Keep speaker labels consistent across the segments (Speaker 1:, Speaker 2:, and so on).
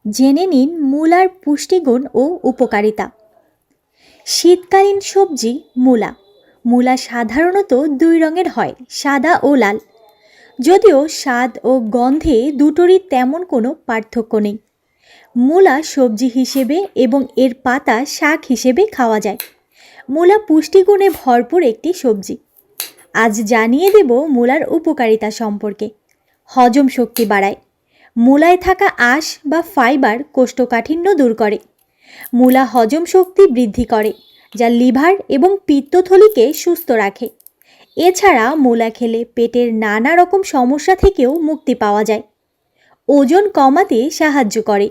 Speaker 1: জেনে নিন মূলার পুষ্টিগুণ ও উপকারিতা। শীতকালীন সবজি মূলা। মূলা সাধারণত দুই রঙের হয়, সাদা ও লাল। যদিও স্বাদ ও গন্ধে দুটোরই তেমন কোনো পার্থক্য নেই। মূলা সবজি হিসেবে এবং এর পাতা শাক হিসেবে খাওয়া যায়। মূলা পুষ্টিগুণে ভরপুর একটি সবজি। আজ জানিয়ে দেব মূলার উপকারিতা সম্পর্কে। হজম শক্তি বাড়ায়। মূলায় থাকা আঁশ বা ফাইবার কোষ্ঠকাঠিন্য দূর করে। মূলা হজম শক্তি বৃদ্ধি করে, যা লিভার এবং পিত্তথলিকে সুস্থ রাখে। এছাড়া মূলা খেলে পেটের নানা রকম সমস্যা থেকেও মুক্তি পাওয়া যায়। ওজন কমাতে সাহায্য করে।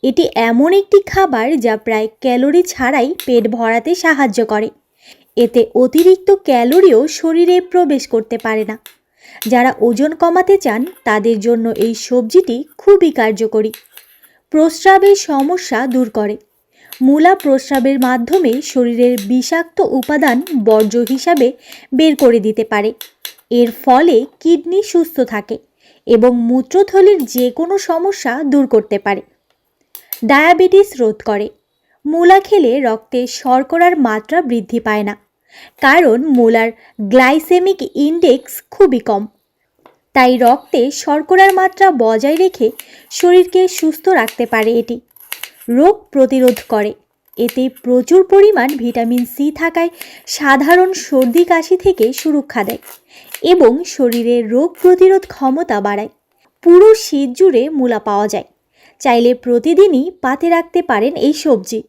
Speaker 1: এটি এমন একটি খাবার যা প্রায় ক্যালোরি ছাড়াই পেট ভরাতে সাহায্য করে। এতে অতিরিক্ত ক্যালোরিও শরীরে প্রবেশ করতে পারে না। যারা ওজন কমাতে চান তাদের জন্য এই সবজিটি খুবই কার্যকরী। প্রস্রাবের সমস্যা দূর করে। মূলা প্রস্রাবের মাধ্যমে শরীরের বিষাক্ত উপাদান বর্জ্য হিসাবে বের করে দিতে পারে। এর ফলে কিডনি সুস্থ থাকে এবং মূত্রথলির যে কোনো সমস্যা দূর করতে পারে। ডায়াবেটিস রোধ করে। মূলা খেলে রক্তে শর্করার মাত্রা বৃদ্ধি পায় না, কারণ মূলার গ্লাইসেমিক ইন্ডেক্স খুবই কম। তাই রক্তে শর্করার মাত্রা বজায় রেখে শরীরকে সুস্থ রাখতে পারে এটি। রোগ প্রতিরোধ করে। এতে প্রচুর পরিমাণ ভিটামিন সি থাকায় সাধারণ সর্দি কাশি থেকে সুরক্ষা দেয় এবং শরীরের রোগ প্রতিরোধ ক্ষমতা বাড়ায়। পুরো শীত জুড়ে মূলা পাওয়া যায়। চাইলে প্রতিদিনই পাতে রাখতে পারেন এই সবজি।